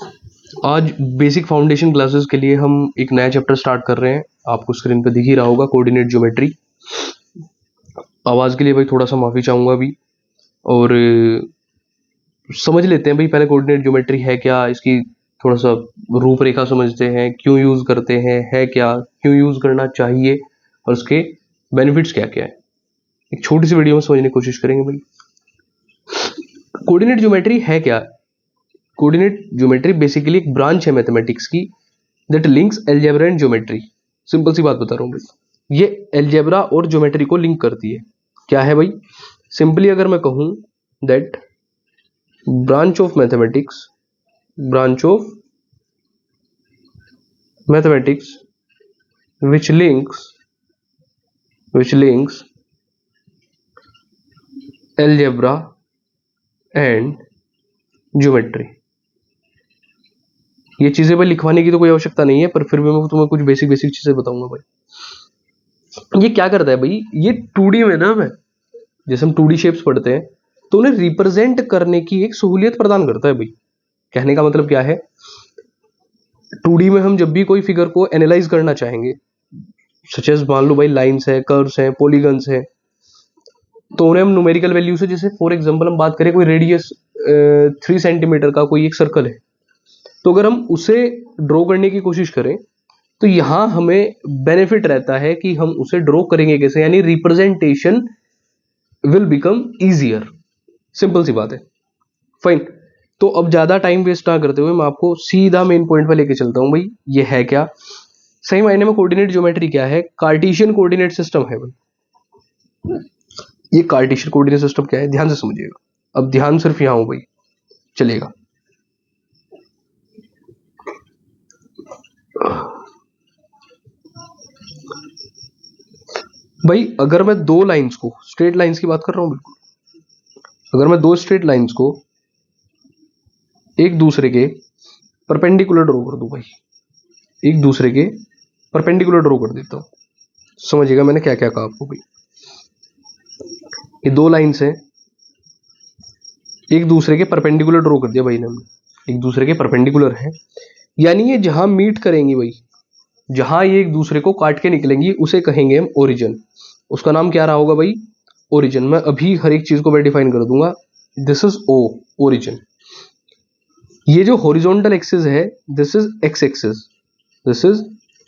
आज basic foundation classes के लिए हम एक नया चैप्टर स्टार्ट कर रहे हैं। आपको स्क्रीन पे दिख ही रहा होगा, कोऑर्डिनेट ज्योमेट्री। आवाज़ के लिए भाई थोड़ा सा माफ़ी चाहूँगा अभी। और समझ लेते हैं भाई पहले कोऑर्डिनेट ज्योमेट्री है क्या, इसकी थोड़ा सा रूपरेखा समझते हैं, क्यों यूज़ करते हैं, है क्या, क्यों यूज़ करना चाहिए और उसके बेनिफिट्स क्या क्या है। एक छोटी सी वीडियो में समझने की कोशिश करेंगे भाई। कोऑर्डिनेट ज्योमेट्री है क्या? कोऑर्डिनेट ज्योमेट्री बेसिकली एक ब्रांच है मैथमेटिक्स की that links algebra and geometry. Simple सी बात बता रहा हूँ भाई, ये अलजेब्रा और ज्योमेट्री को लिंक करती है। क्या है भाई? सिंपली अगर मैं कहूँ that branch of mathematics which links algebra and geometry. ये चीजें भाई लिखवाने की तो कोई आवश्यकता नहीं है, पर फिर भी मैं तुम्हें कुछ बेसिक चीजें बताऊंगा भाई। ये क्या करता है भाई, ये 2D में ना, मैं जैसे हम 2D शेप्स पढ़ते हैं तो उन्हें रिप्रेजेंट करने की एक सहूलियत प्रदान करता है भाई। कहने का मतलब क्या है, 2D में हम जब भी कोई फिगर को एनालाइज करना चाहेंगे, सच एज मान लो भाई लाइंस है, कर्व्स है, पॉलीगन्स है, तो उन्हें हम न्यूमेरिकल वैल्यू से, जैसे फॉर एग्जांपल हम बात करें कोई रेडियस 3 सेंटीमीटर का कोई एक सर्कल है, तो अगर हम उसे ड्रॉ करने की कोशिश करें तो यहां हमें बेनिफिट रहता है कि हम उसे ड्रॉ करेंगे कैसे, यानी representation will become easier. Simple सी बात है। फाइन। तो अब ज्यादा टाइम वेस्ट ना करते हुए मैं आपको सीधा मेन पॉइंट पे लेके चलता हूं भाई। ये है क्या सही मायने में कोऑर्डिनेट ज्योमेट्री? क्या है? कार्टेशियन कोऑर्डिनेट सिस्टम है भाई। ये कार्टेशियन कोऑर्डिनेट सिस्टम क्या है, ध्यान से समझिएगा। अब ध्यान सिर्फ यहां हो भाई, चलेगा। भाई अगर मैं दो लाइंस को, स्ट्रेट लाइंस की बात कर रहा हूं बिल्कुल, अगर मैं दो स्ट्रेट लाइंस को एक दूसरे के परपेंडिकुलर ड्रॉ कर दूं भाई, एक दूसरे के परपेंडिकुलर ड्रॉ कर देता हूं, समझिएगा मैंने क्या क्या कहा आपको भाई। ये दो लाइंस हैं, एक दूसरे के परपेंडिकुलर ड्रॉ कर दिया भाई ने हमने, एक दूसरे के परपेंडिकुलर है, यानी ये जहां मीट करेंगी भाई, जहां ये एक दूसरे को काट के निकलेंगी, उसे कहेंगे हम ओरिजिन। उसका नाम क्या रहा होगा भाई? ओरिजिन। मैं अभी हर एक चीज को मैं डिफाइन कर दूंगा। This is O, origin. ये जो हॉरिजॉन्टल एक्सिस है, this is X axis, this is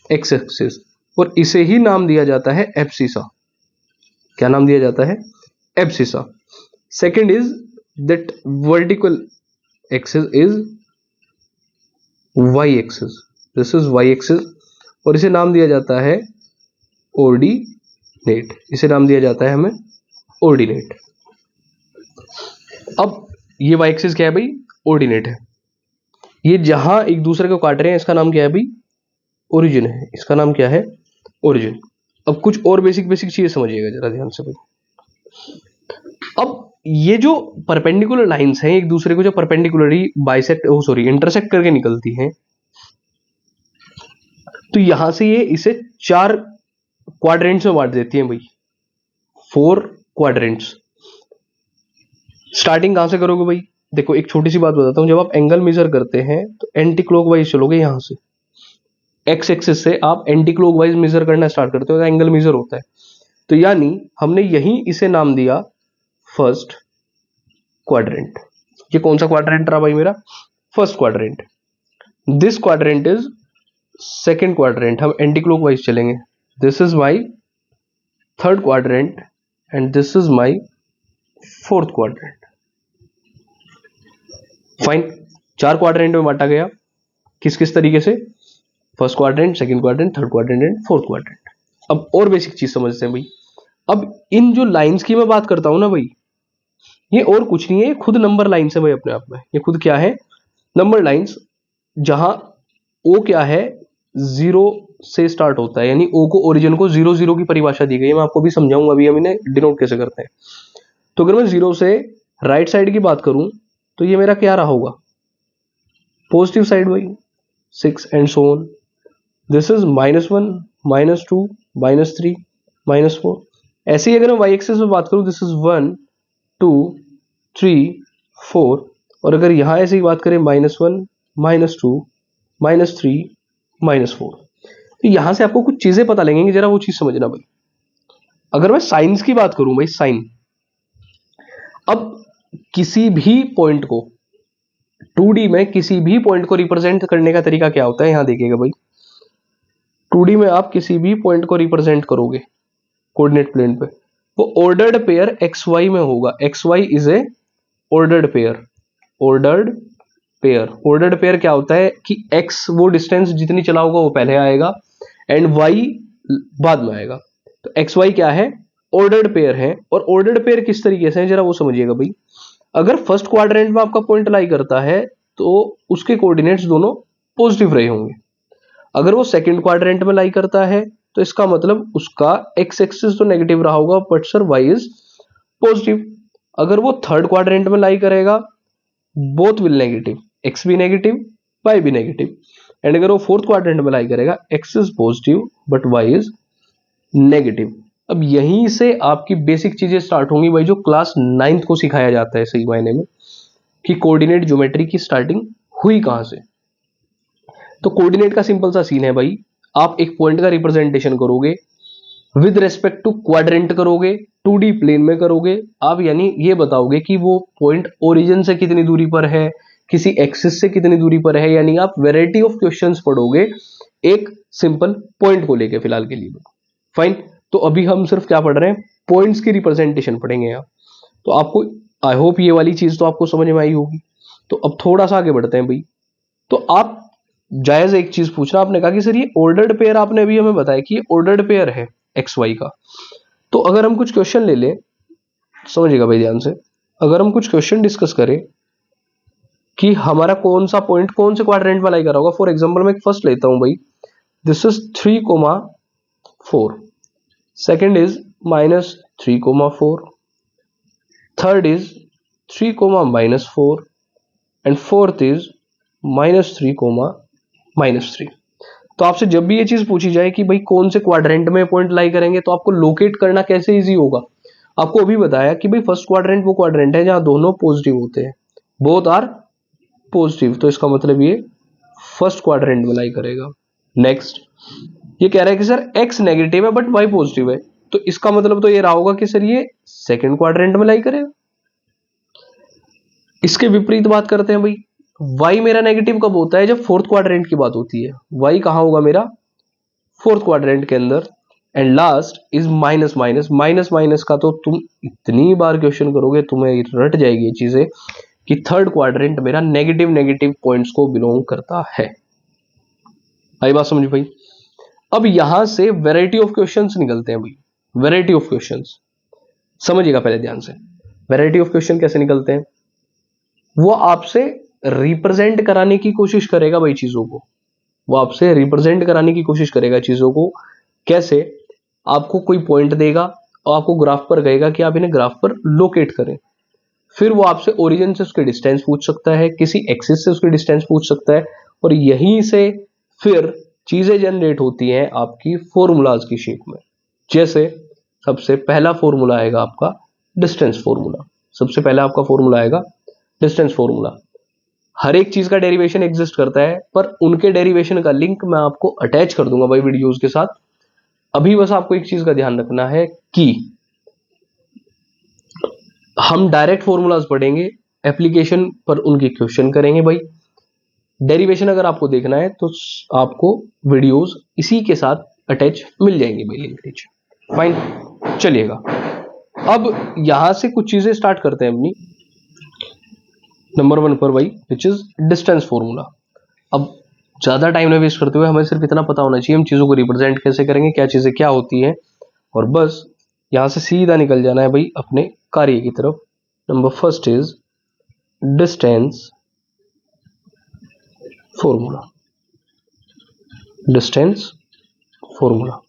X axis, और इसे ही नाम दिया जाता है एब्सिसा। क्या नाम दिया जाता है? Abscissa. Second is that vertical axis is Y axis, this is Y axis, और इसे नाम दिया जाता है ऑर्डिनेट। इसे नाम दिया जाता है हमें ऑर्डिनेट। अब ये वाई एक्सिस क्या है भाई? ऑर्डिनेट है। ये जहां एक दूसरे को काट रहे हैं, इसका नाम क्या है भाई? ओरिजिन है। इसका नाम क्या है? ओरिजिन। अब कुछ और बेसिक चीजें समझिएगा जरा ध्यान से भाई। अब ये जो परपेंडिकुलर लाइंस हैं, एक दूसरे को जो परपेंडिकुलरली इंटरसेक्ट करके निकलती हैं, तो यहां से ये इसे 4 क्वाड्रेंट्स में बांट देती हैं भाई, 4 क्वाड्रेंट्स। स्टार्टिंग कहां से करोगे भाई? देखो एक छोटी सी बात बताता हूं, जब आप एंगल मेजर करते हैं तो एंटी क्लॉकवाइज चलोगे। यहां से एक्स एक्सिस से आप एंटी क्लॉकवाइज मेजर करना स्टार्ट करते हो तो एंगल मेजर होता है। तो यानी हमने यही इसे नाम दिया फर्स्ट क्वाड्रेंट। ये कौन सा क्वाड्रेंट रहा भाई मेरा? First quadrant. This quadrant is second quadrant, हम एंटी क्लॉकवाइज चलेंगे। This is my third quadrant and this is my fourth quadrant. Fine. 4 quadrant में बांटा गया। किस किस तरीके से? First quadrant, second quadrant, third quadrant and fourth quadrant. अब और बेसिक चीज समझते हैं भाई। अब इन जो लाइंस की मैं बात करता हूं ना भाई, ये और कुछ नहीं है, ये खुद नंबर लाइंस है भाई अपने आप में। ये खुद क्या है? Number lines. जहां ओ क्या है? 0 से स्टार्ट होता है, यानी ओ को, ओरिजिन को 0 0 की परिभाषा दी गई है। मैं आपको भी समझाऊंगा अभी हम इन्हें डिनोट कैसे करते हैं। तो अगर मैं 0 से राइट साइड की बात करूं तो ये मेरा क्या रहा होगा? पॉजिटिव साइड भाई, 6 and so on. This is -1, -2, -3, -4। ऐसे ही अगर मैं वाई एक्सिस में बात करूं, दिस इज 1, 2, 3, 4, और अगर यहां ऐसे ही बात करें -1, -2 -3 -4। तो यहां से आपको कुछ चीजें पता लगेंगी, जरा वो चीज समझना भाई। अगर मैं साइंस की बात करूं भाई, साइन, अब किसी भी पॉइंट को 2D में किसी भी पॉइंट को रिप्रेजेंट करने का तरीका क्या होता है, यहां देखिएगा भाई। 2D में आप किसी भी पॉइंट को रिप्रेजेंट करोगे कोऑर्डिनेट प्लेन पे, वो ऑर्डर्ड पेयर XY में होगा। XY is a ordered pair. Ordered pair, ordered pair क्या होता है कि X वो डिस्टेंस जितनी चला होगा वो पहले आएगा एंड Y बाद में आएगा। तो XY क्या है, ऑर्डर्ड पेयर है। और ऑर्डर्ड पेयर किस तरीके से है, जरा वो समझिएगा भाई। अगर फर्स्ट क्वाड्रेंट में आपका पॉइंट लाई करता है तो उसके कोऑर्डिनेट्स दोनों पॉजिटिव रहे होंगे। अगर वो सेकंड क्वाड्रेंट में लाई करता है तो इसका मतलब उसका एक्स एक्सिस तो नेगेटिव रहा होगा but sir Y is positive. अगर वो थर्ड क्वाड्रेंट में लाई करेगा, बोथ विल नेगेटिव, एक्स भी नेगेटिव वाई भी नेगेटिव। एंड अगर वो फोर्थ क्वाड्रेंट में लाई करेगा, X is positive but Y is negative. अब यहीं से आपकी बेसिक चीजें स्टार्ट होंगी भाई, जो क्लास 9th को सिखाया जाता है सही मायने में, कि कोऑर्डिनेट ज्योमेट्री की स्टार्टिंग हुई कहां से। तो कोऑर्डिनेट का सिंपल सा सीन है भाई, आप एक पॉइंट का रिप्रेजेंटेशन करोगे विद रेस्पेक्ट टू क्वाड्रेंट करोगे, 2D प्लेन में करोगे आप, यानी ये बताओगे कि वो पॉइंट ओरिजिन से कितनी दूरी पर है, किसी एक्सिस से कितनी दूरी पर है, यानी आप वैरायटी ऑफ क्वेश्चंस पढ़ोगे एक सिंपल पॉइंट को लेके फिलहाल के लिए। फाइन, तो अभी हम सिर्फ क्या पढ़ रहे हैं, पॉइंट्स की रिप्रेजेंटेशन पढ़ेंगे यहाँ। तो आपको आई होप ये वाली चीज तो आपको समझ में आई होगी। तो अब थोड़ा सा आगे बढ़ते हैं भाई। तो आप जायज एक चीज पूछना, आपने कहा कि सर ये ऑर्डर्ड पेयर, आपने अभी हमें बताया कि ये ऑर्डर्ड पेयर है एक्स वाई का। तो अगर हम कुछ क्वेश्चन ले लें, समझिएगा भाई ध्यान से, अगर हम कुछ क्वेश्चन डिस्कस करें कि हमारा कौन सा पॉइंट कौन से क्वाड्रेंट में लाई करा होगा। फॉर एग्जांपल मैं फर्स्ट लेता हूं भाई, this is 3,4, second is -3,4, third is 3,-4 and fourth is -3,-3। तो आपसे जब भी ये चीज पूछी जाए कि भाई कौन से क्वाड्रेंट में पॉइंट लाई करेंगे, तो आपको लोकेट करना कैसे इजी होगा। आपको अभी बताया कि भाई फर्स्ट क्वाड्रेंट वो क्वाड्रेंट है जहां दोनों पॉजिटिव होते हैं, बोथ आर पॉजिटिव, तो इसका मतलब ये फर्स्ट क्वाड्रेंट में लाई करेगा। नेक्स्ट, ये कह रहा है कि सर एक्स नेगेटिव है बट वाई पॉजिटिव है, तो इसका मतलब तो ये रहा होगा कि सर ये सेकंड क्वाड्रेंट में लाई करेगा। इसके विपरीत बात करते हैं भाई, y मेरा नेगेटिव कब होता है, जब फोर्थ क्वाड्रेंट की बात होती है। y कहां होगा मेरा, फोर्थ क्वाड्रेंट के अंदर। And last is minus minus, minus minus का तो तुम इतनी बार क्वेश्चन करोगे तुम्हें रट जाएगी ये चीजें, कि थर्ड क्वाड्रेंट मेरा नेगेटिव नेगेटिव पॉइंट्स को बिलोंग करता है। आई बात समझ भाई। अब यहां से वैरायटी ऑफ क्वेश्चंस निकलते हैं भाई, वैरायटी ऑफ क्वेश्चंस समझिएगा पहले ध्यान से। वैरायटी ऑफ क्वेश्चन कैसे निकलते हैं, वो आपसे रिप्रेजेंट कराने की कोशिश करेगा भाई चीजों को, वो आपसे रिप्रेजेंट कराने की कोशिश करेगा चीजों को। कैसे, आपको कोई पॉइंट देगा और आपको ग्राफ पर कहेगा कि आप इन्हें ग्राफ पर लोकेट करें। फिर वो आपसे ओरिजिन से उसके डिस्टेंस पूछ सकता है, किसी एक्सिस से उसकी डिस्टेंस पूछ सकता है, और यहीं से फिर चीजें जनरेट होती हैं आपकी फॉर्मूलाज की शेप में। जैसे सबसे पहला फॉर्मूला आएगा आपका डिस्टेंस फॉर्मूला, सबसे पहला आपका फॉर्मूला आएगा डिस्टेंस फॉर्मूला। हर एक चीज का डेरिवेशन एग्जिस्ट करता है, पर उनके डेरिवेशन का लिंक मैं आपको अटैच कर दूंगा भाई वीडियोस के साथ। अभी बस आपको एक चीज का ध्यान रखना है कि हम डायरेक्ट फॉर्मूलाज पढ़ेंगे, एप्लीकेशन पर उनकी क्वेश्चन करेंगे भाई। डेरिवेशन अगर आपको देखना है तो आपको वीडियोस इसी के साथ अटैच मिल जाएंगे भाई, लिंक नीचे। फाइन, चलिएगा अब यहां से कुछ चीजें स्टार्ट करते हैं अपनी। नंबर 1 पर भाई विच इज डिस्टेंस फॉर्मूला। अब ज्यादा टाइम ना वेस्ट करते हुए हमें सिर्फ इतना पता होना चाहिए हम चीजों को रिप्रेजेंट कैसे करेंगे, क्या चीजें क्या होती हैं, और बस यहां से सीधा निकल जाना है भाई अपने कार्य की तरफ। Number first is distance formula. Distance formula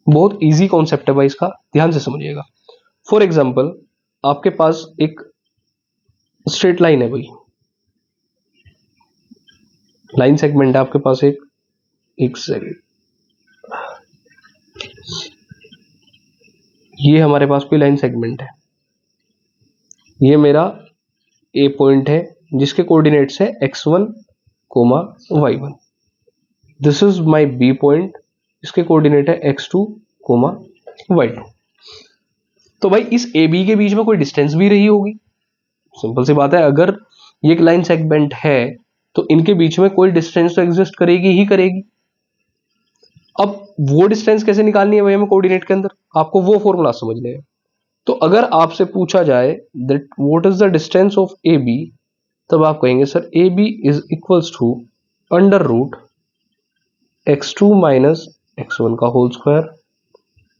बहुत इजी कॉन्सेप्ट है भाई, इसका ध्यान से समझिएगा। फॉर एग्जाम्पल आपके पास एक स्ट्रेट लाइन है भाई, लाइन सेगमेंट है आपके पास एक सेकंड, ये हमारे पास कोई लाइन सेगमेंट है, ये मेरा ए पॉइंट है जिसके कोऑर्डिनेट्स है x1 comma y1। This is my B point, इसके कोऑर्डिनेट है x2 कोमा y2। तो भाई इस ए बी के बीच में कोई डिस्टेंस भी रही होगी, सिंपल सी बात है। अगर ये एक लाइन सेगमेंट है तो इनके बीच में कोई डिस्टेंस तो एग्जिस्ट करेगी ही करेगी। अब वो डिस्टेंस कैसे निकालनी है भाई हमें कोऑर्डिनेट के अंदर, आपको वो फॉर्मूला समझने हैं। तो अगर आपसे पूछा जाए that what is the distance of A B, तब आप कहेंगे sir A B is equals to under root x2 minus x1 का whole square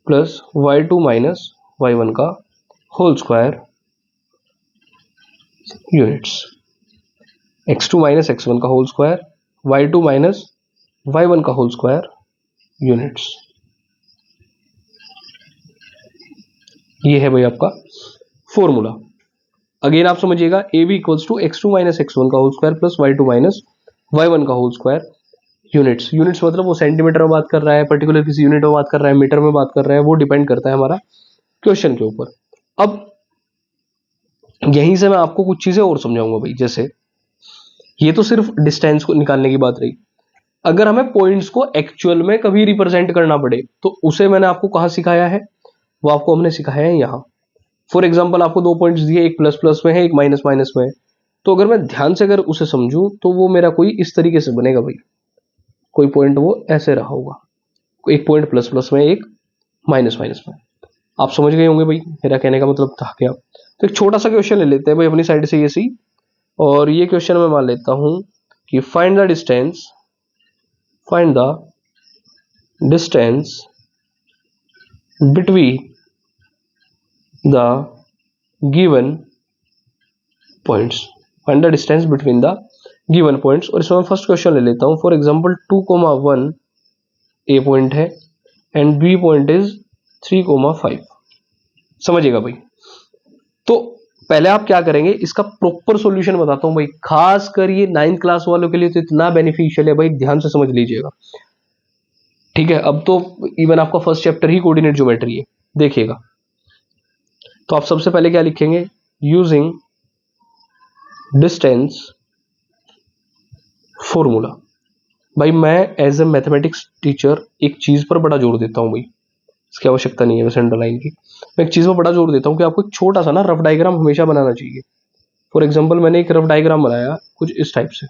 plus y2 minus y1 का whole square units. x2 minus x1 का whole square, y2 minus y1 का whole square units. ये है भाई आपका formula. Again आप समझिएगा, A B equals to x2 minus x1 का whole square plus y2 minus y1 का होल स्क्वायर यूनिट्स। यूनिट्स मतलब वो सेंटीमीटर में बात कर रहा है, पर्टिकुलर किसी यूनिट में बात कर रहा है, मीटर में बात कर रहा है, वो डिपेंड करता है हमारा क्वेश्चन के ऊपर। अब यहीं से मैं आपको कुछ चीजें और समझाऊंगा भाई। जैसे ये तो सिर्फ डिस्टेंस को निकालने की बात रही, अगर हमें पॉइंट्स को एक्चुअल में कभी रिप्रेजेंट करना पड़े तो उसे मैंने आपको कहाँ सिखाया है, वो आपको हमने सिखाया है यहाँ। फॉर एग्जाम्पल आपको दो पॉइंट्स दिए, एक प्लस प्लस में है, एक माइनस माइनस में है। तो अगर मैं ध्यान से अगर उसे समझूं तो वो मेरा कोई इस तरीके से बनेगा भाई, कोई पॉइंट वो ऐसे रहा होगा, एक पॉइंट प्लस प्लस में, एक माइनस माइनस में। आप समझ गए होंगे भाई मेरा कहने का मतलब था क्या। तो एक छोटा सा क्वेश्चन ले लेते हैं भाई अपनी साइड से ये सी, और ये क्वेश्चन मैं मान लेता हूं कि find the distance between the given points, find the distance between the given points. और इसमें फर्स्ट क्वेश्चन ले लेता हूं। फॉर एग्जांपल 2,1 ए पॉइंट है एंड बी पॉइंट इज 3,5। समझिएगा भाई। तो पहले आप क्या करेंगे, इसका प्रॉपर सॉल्यूशन बताता हूं भाई, खास कर ये 9th क्लास वालों के लिए तो इतना बेनिफिशियल है भाई, ध्यान से समझ लीजिएगा। ठीक है, अब तो इवन आपका फर्स्ट चैप्टर ही कोऑर्डिनेट ज्योमेट्री है, देखिएगा। तो आप सबसे पहले क्या लिखेंगे, यूजिंग डिस्टेंस फॉर्मूला। भाई मैं एज ए मैथमेटिक्स टीचर एक चीज पर बड़ा जोर देता हूं भाई, इसकी आवश्यकता नहीं है वैसे अंडरलाइन की, मैं एक चीज पर बड़ा जोर देता हूं कि आपको एक छोटा सा ना रफ डायग्राम हमेशा बनाना चाहिए। फॉर एग्जाम्पल मैंने एक रफ डायग्राम बनाया कुछ इस टाइप से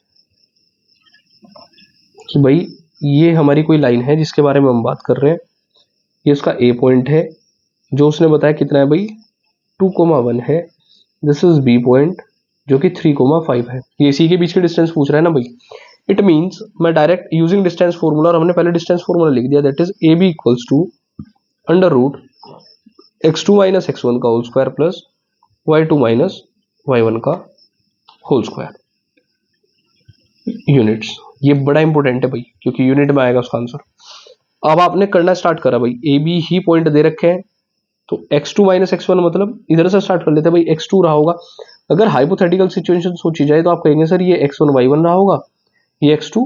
कि भाई ये हमारी कोई लाइन है जिसके बारे में हम बात कर रहे हैं, ये उसका ए पॉइंट है जो उसने बताया कितना है भाई 2,1 है। दिस इज बी पॉइंट जो कि 3,5 है। ये इसी के बीच के डिस्टेंस पूछ रहा है ना भाई। इट मीन्स मैं डायरेक्ट यूजिंग डिस्टेंस फॉर्मूला, और हमने पहले डिस्टेंस फॉर्मूला लिख दिया, that is A B equals to under root x2 minus x1 का whole square plus y2 minus y1 का होल स्क्वायर यूनिट्स। ये बड़ा इंपॉर्टेंट है भाई क्योंकि यूनिट में आएगा उसका आंसर। अब आपने करना स्टार्ट करा भाई, ए बी ही पॉइंट दे रखे हैं, तो x2 माइनस x1 मतलब इधर से स्टार्ट कर लेते हैं भाई, x2 रहा होगा। अगर हाइपोथेटिकल सिचुएशन सोची जाए तो आप कहेंगे सर ये x1 y1 रहा होगा, ये x2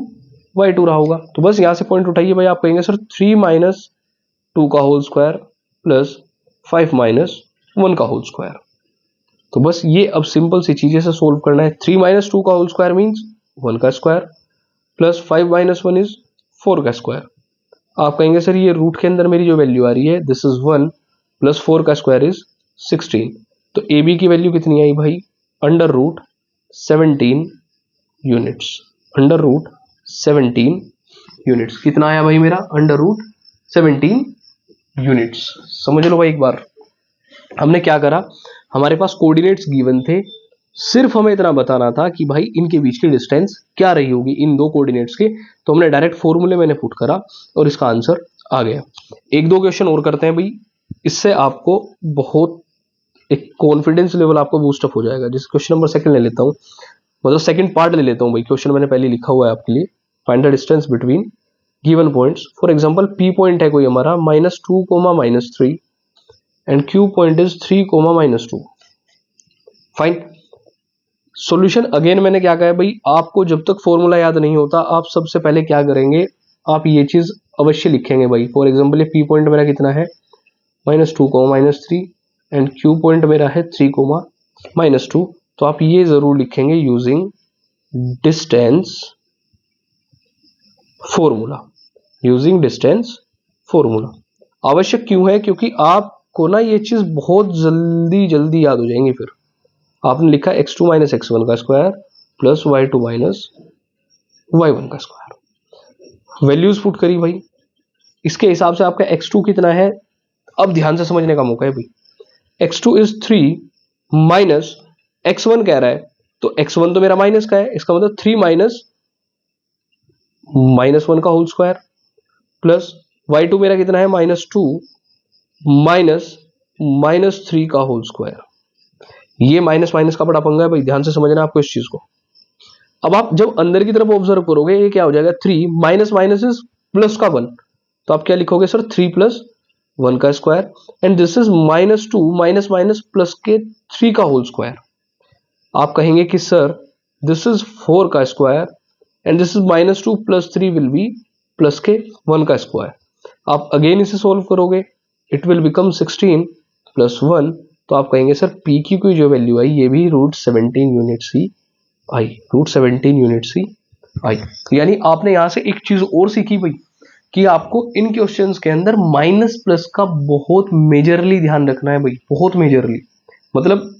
y2 रहा होगा। तो बस यहाँ से पॉइंट उठाइए भाई, आप कहेंगे सर 3 माइनस 2 का होल स्क्वायर प्लस 5 माइनस 1 का होल स्क्वायर। तो बस ये अब सिंपल सी चीजें से सोल्व करना है। 3 माइनस 2 का होल स्क्वायर मीन्स 1 का स्क्वायर प्लस 5 माइनस 1 इज 4 का स्क्वायर। आप कहेंगे सर ये रूट के अंदर मेरी जो वैल्यू आ रही है दिस इज 1 प्लस 4 का स्क्वायर इज 16। तो ए बी की वैल्यू कितनी आई भाई, under root 17 units. Under root 17 units कितना आया भाई मेरा, अंडर रूट 17 यूनिट्स। समझ लो भाई एक बार, हमने क्या करा, हमारे पास कोऑर्डिनेट्स गिवन थे, सिर्फ हमें इतना बताना था कि भाई इनके बीच की डिस्टेंस क्या रही होगी इन दो कोऑर्डिनेट्स के। तो हमने डायरेक्ट फॉर्मूले मैंने पुट करा और इसका आंसर आ गया। एक दो क्वेश्चन और करते हैं भाई, इससे आपको बहुत एक कॉन्फिडेंस लेवल आपको बूस्टअप हो जाएगा। जैसे क्वेश्चन नंबर सेकंड ले लेता हूँ, मतलब सेकंड पार्ट ले लेता हूँ भाई। क्वेश्चन मैंने पहले लिखा हुआ है आपके लिए, find the distance between given points. For example P point है कोई हमारा -2, -3 and Q point is 3, -2। Fine. Solution again मैंने क्या कहा है भाई, आपको जब तक फॉर्मूला याद नहीं होता आप सबसे पहले क्या करेंगे, आप ये चीज अवश्य लिखेंगे भाई। फॉर एग्जांपल ये पी पॉइंट मेरा कितना है -2, -3 एंड क्यू पॉइंट मेरा है 3, -2। तो आप ये जरूर लिखेंगे using distance formula, using distance formula. आवश्यक क्यों है? क्योंकि आपको ना ये चीज बहुत जल्दी जल्दी याद हो जाएंगी। फिर आपने लिखा x2 माइनस x1 का square plus y2 minus y1 का स्क्वायर, वैल्यूज पुट करी भाई, इसके हिसाब से आपका x2 कितना है? अब ध्यान से समझने का मौका है भाई। x2 इज 3 माइनस x1 कह रहा है, तो x1 तो मेरा माइनस का है, इसका मतलब 3 माइनस -1 का होल स्क्वायर प्लस y2 मेरा कितना है? -2 माइनस -3 का होल स्क्वायर। ये माइनस माइनस का बड़ा पंगा है भाई, ध्यान से समझना आपको इस चीज को। अब आप जब अंदर की तरफ ऑब्जर्व करोगे, ये क्या हो जाएगा? 3 माइनस माइनस इज प्लस का 1, तो आप क्या लिखोगे सर? 3 प्लस 1 का square, and this is -2 minus minus plus के 3 का होल स्क्वायर। आप कहेंगे कि सर दिस इज 4 का square and this is -2 plus 3 will be plus के 1 का स्क्वायर। आप अगेन इसे सोल्व करोगे, इट विल बिकम 16 प्लस 1, तो आप कहेंगे सर पी की जो वैल्यू आई ये भी √17 यूनिट सी आई, √17 यूनिट सी आई। यानी आपने यहां से एक चीज और सीखी भाई, कि आपको इन क्वेश्चंस के अंदर माइनस प्लस का बहुत मेजरली ध्यान रखना है भाई, बहुत मेजरली। मतलब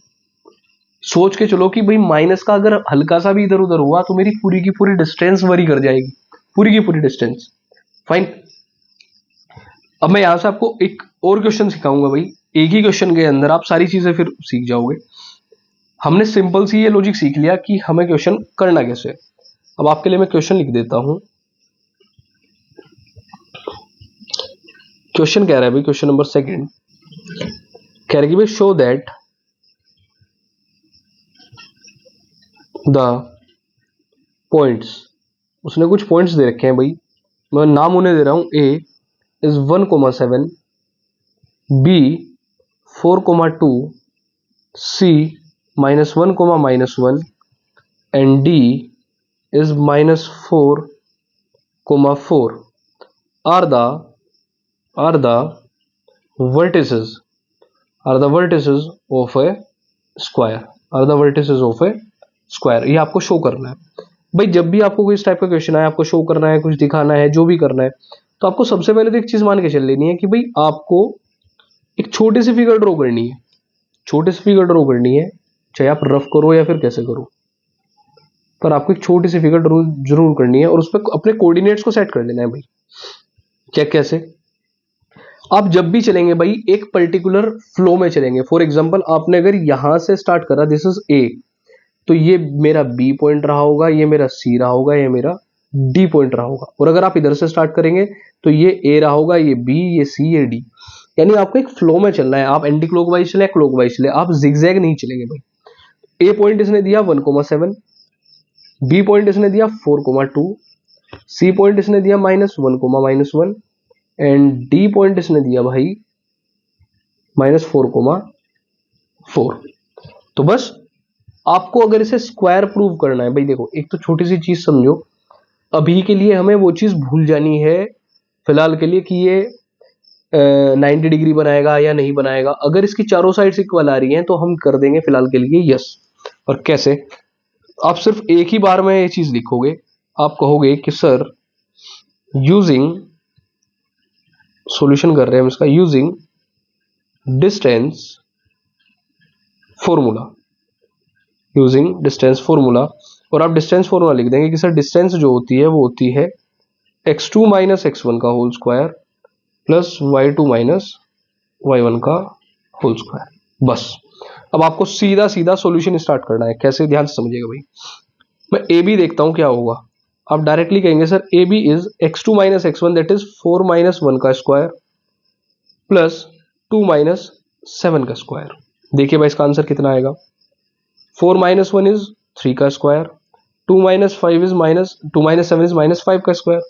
सोच के चलो कि भाई माइनस का अगर हल्का सा भी इधर उधर हुआ तो मेरी पूरी की पूरी डिस्टेंस वरी कर जाएगी, पूरी की पूरी डिस्टेंस। फाइन। अब मैं यहां से आपको एक और क्वेश्चन सिखाऊंगा भाई, एक ही क्वेश्चन के अंदर आप सारी चीजें फिर सीख जाओगे। हमने सिंपल सी ये लॉजिक सीख लिया कि हमें क्वेश्चन करना कैसे। अब आपके लिए मैं क्वेश्चन लिख देता हूं। क्वेश्चन कह रहा है भाई, क्वेश्चन नंबर 2 कह रहा है कि भाई शो दैट द पॉइंट्स, उसने कुछ पॉइंट्स दे रखे हैं भाई, मैं नाम उन्हें दे रहा हूं। ए is 1,7, B 4,2, C -1, -1, and D is -4, 4 are the vertices of a square, are the vertices of a square। ये आपको शो करना है भाई। जब भी आपको कोई इस टाइप का क्वेश्चन आए, आपको शो करना है, कुछ दिखाना है, जो भी करना है, तो आपको सबसे पहले तो एक चीज मान के चल लेनी है कि भाई आपको एक छोटी सी फिगर ड्रॉ करनी है, छोटी सी फिगर ड्रॉ करनी है, चाहे आप रफ करो या फिर कैसे करो, पर आपको एक छोटी सी फिगर जरूर करनी है और उस पर अपने कोऑर्डिनेट्स को सेट कर लेना है भाई। क्या कैसे? आप जब भी चलेंगे भाई एक पर्टिकुलर फ्लो में चलेंगे। फॉर एग्जांपल आपने अगर यहां से स्टार्ट करा, दिस इज ए, तो ये मेरा बी पॉइंट रहा होगा, ये मेरा सी रहा होगा, ये मेरा डी पॉइंट रहा होगा। और अगर आप इधर से स्टार्ट करेंगे तो ये ए रहा होगा, ये बी, ये सी, ये डी। यानी आपको एक फ्लो में चलना है। आप एंटी क्लॉकवाइज चले, क्लॉकवाइज चले, आप जिगजैग नहीं चलेंगे भाई। ए पॉइंट इसने दिया 1,7, बी पॉइंट इसने दिया 4,2, सी पॉइंट इसने दिया -1, -1, एंड डी पॉइंट इसने दिया भाई -4,4। तो बस आपको अगर इसे स्क्वायर प्रूव करना है भाई, देखो एक तो छोटी सी चीज समझो, अभी के लिए हमें वो चीज भूल जानी है फिलहाल के लिए कि ये 90 डिग्री बनाएगा या नहीं बनाएगा। अगर इसकी चारों साइड इक्वल आ रही हैं तो हम कर देंगे फिलहाल के लिए यस। और कैसे? आप सिर्फ एक ही बार में ये चीज लिखोगे, आप कहोगे कि सर यूजिंग, सॉल्यूशन कर रहे हैं हम इसका, using distance formula, using distance formula. और आप डिस्टेंस फॉर्मूला लिख देंगे कि सर डिस्टेंस जो होती है वो होती है x2 माइनस x1 का whole square plus y2 minus y1 का होल स्क्वायर। बस अब आपको सीधा सीधा सॉल्यूशन स्टार्ट करना है। कैसे? ध्यान से समझिएगा भाई। मैं ए बी देखता हूं क्या होगा। आप डायरेक्टली कहेंगे sir A B is x2 minus x1 that is 4 -1 का स्क्वायर प्लस 2 -7 का स्क्वायर। देखिए भाई इसका आंसर कितना आएगा। 4 -1 इज 3 का स्क्वायर, 2 -5 इज -2 -7 इज -5 का स्क्वायर।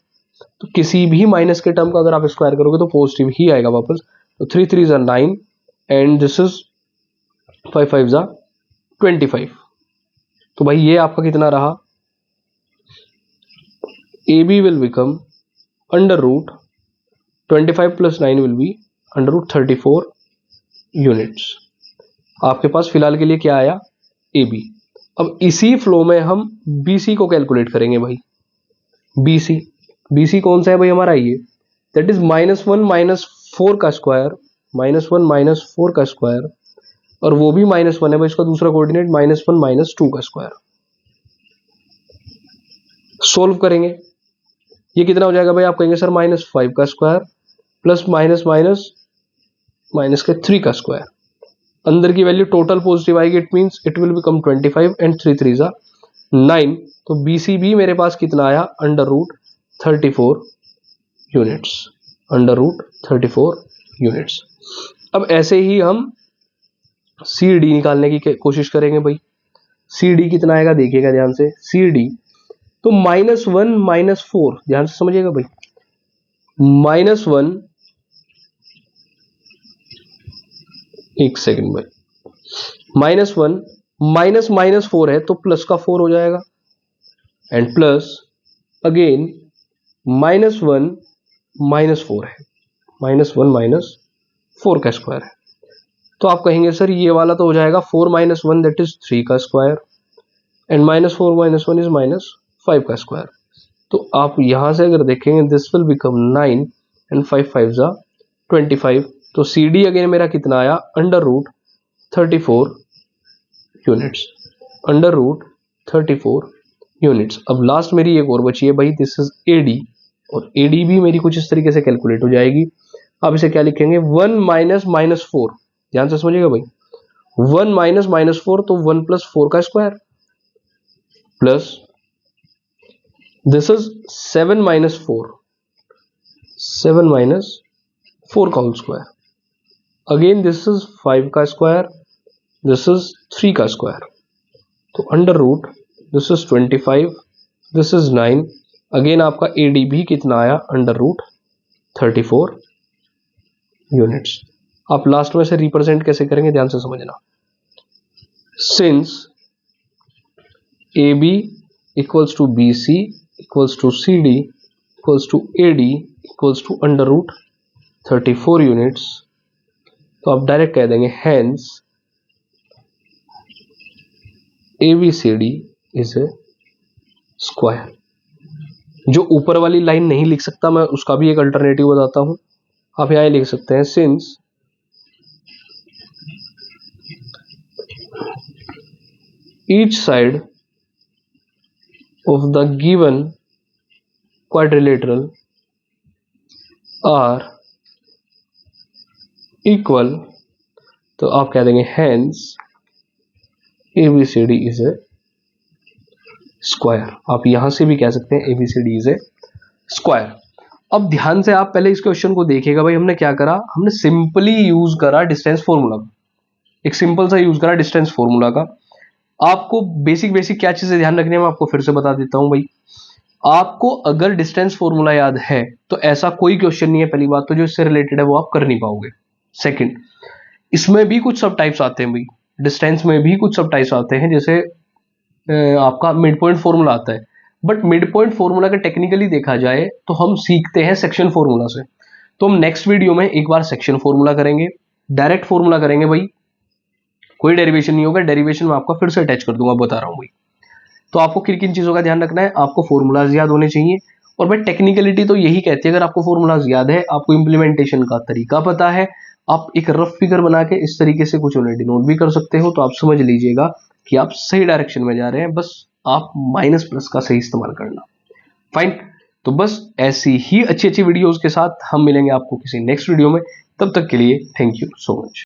तो किसी भी माइनस के टर्म का अगर आप स्क्वायर करोगे तो पॉजिटिव ही आएगा वापस। तो 3 3 is 9 and this is 5 5 is 25। तो भाई ये आपका कितना रहा? A B will become √25 plus 9 will be √34 units. आपके पास फिलहाल के लिए क्या आया? ए बी। अब इसी फ्लो में हम बी सी को कैलकुलेट करेंगे भाई। बी सी BC कौन सा है भाई हमारा, ये दैट इज -1 -4 का स्क्वायर, -1 -4 का स्क्वायर, और वो भी -1 है भाई, इसका दूसरा कोऑर्डिनेट -1 -2 का स्क्वायर। सोल्व करेंगे, ये कितना हो जाएगा भाई, आप कहेंगे सर -5 का square plus minus minus minus के 3 का स्क्वायर। अंदर की वैल्यू टोटल पॉजिटिव आएगी, it means it will become 25 and 3 3 जा 9। तो BC भी मेरे पास कितना आया, √34 यूनिट्स, √34 यूनिट्स। अब ऐसे ही हम CD निकालने की कोशिश करेंगे भाई। CD कितना आएगा देखिएगा ध्यान से, CD तो -1 -4, ध्यान से समझिएगा भाई, -1, एक सेकंड भाई, -1 -4 है तो प्लस का 4 हो जाएगा, एंड प्लस अगेन -1 -4 है, -1 -4 का स्क्वायर है। तो आप कहेंगे सर ये वाला तो हो जाएगा 4 - 1 दैट इज 3 का स्क्वायर, एंड -4 - 1 इज -5 का स्क्वायर। तो आप यहां से अगर देखेंगे दिस विल बिकम 9 एंड 5 5 जा 25। तो CD अगेन मेरा कितना आया, √34 यूनिट्स, √34 यूनिट्स। अब लास्ट मेरी एक और बची है भाई, दिस इज AD, और AD भी मेरी कुछ इस तरीके से कैलकुलेट हो जाएगी। आप इसे क्या लिखेंगे, 1 -4, ध्यान से समझिएगा भाई, 1 -4 तो 1 + 4 का स्क्वायर, प्लस दिस इज 7 -4, 7 -4 का whole square, again this is 5 का स्क्वायर, दिस इज 3 का स्क्वायर। तो √ this is 25, this is 9, again आपका AD भी कितना आया, √34 यूनिट्स। आप लास्ट में से रिप्रेजेंट कैसे करेंगे ध्यान से समझना, since AB equals to BC equals to CD equals to AD equals to √34 units, तो आप डायरेक्ट कह देंगे hence ABCD is a square. जो ऊपर वाली लाइन नहीं लिख सकता मैं उसका भी एक अल्टरनेटिव बताता हूं, आप यहां लिख सकते हैं, since each side of the given quadrilateral are equal, तो आप कह देंगे hence ABCD is a square। आप यहां से भी कह सकते हैं ABCD is a square। अब ध्यान से आप पहले इस क्वेश्चन को देखिएगा भाई, हमने क्या करा, हमने सिंपली यूज करा डिस्टेंस फॉर्मूला, एक सिंपल सा यूज करा डिस्टेंस फॉर्मूला का। आपको बेसिक क्या चीजें ध्यान रखनी है मैं आपको फिर से बता देता हूं भाई। आपको अगर डिस्टेंस फॉर्मूला याद है तो ऐसा कोई क्वेश्चन नहीं है, पहली बात तो जो इससे रिलेटेड है वो आप कर नहीं पाओगे। सेकंड, इसमें भी कुछ सब टाइप्स आते हैं भाई, डिस्टेंस में भी कुछ सब टाइप्स आते हैं, जैसे आपका मिड पॉइंट फॉर्मूला आता है, बट मिड पॉइंट फॉर्मूला का टेक्निकली देखा जाए तो हम सीखते हैं सेक्शन फॉर्मूला से। तो हम नेक्स्ट वीडियो में एक बार सेक्शन फॉर्मूला करेंगे, डायरेक्ट फॉर्मूला करेंगे भाई, कोई डेरिवेशन नहीं होगा, डेरिवेशन में आपका फिर से अटैच कर दूंगा, बता रहा हूं भाई। तो आपको किन किन चीजों का ध्यान रखना है, आपको फॉर्मूलाज याद होने चाहिए, और भाई टेक्निकलिटी तो यही कहती है, अगर आपको फॉर्मूलाज याद है, आपको इंप्लीमेंटेशन का तरीका पता है, आप एक रफ फिगर बना के इस तरीके से कुछ उन्हें डिनोट भी कर सकते हो, तो आप समझ लीजिएगा कि आप सही डायरेक्शन में जा रहे हैं, बस आप माइनस प्लस का सही इस्तेमाल करना। फाइन, तो बस ऐसी ही अच्छी वीडियोस के साथ हम मिलेंगे आपको किसी नेक्स्ट वीडियो में, तब तक के लिए थैंक यू सो मच।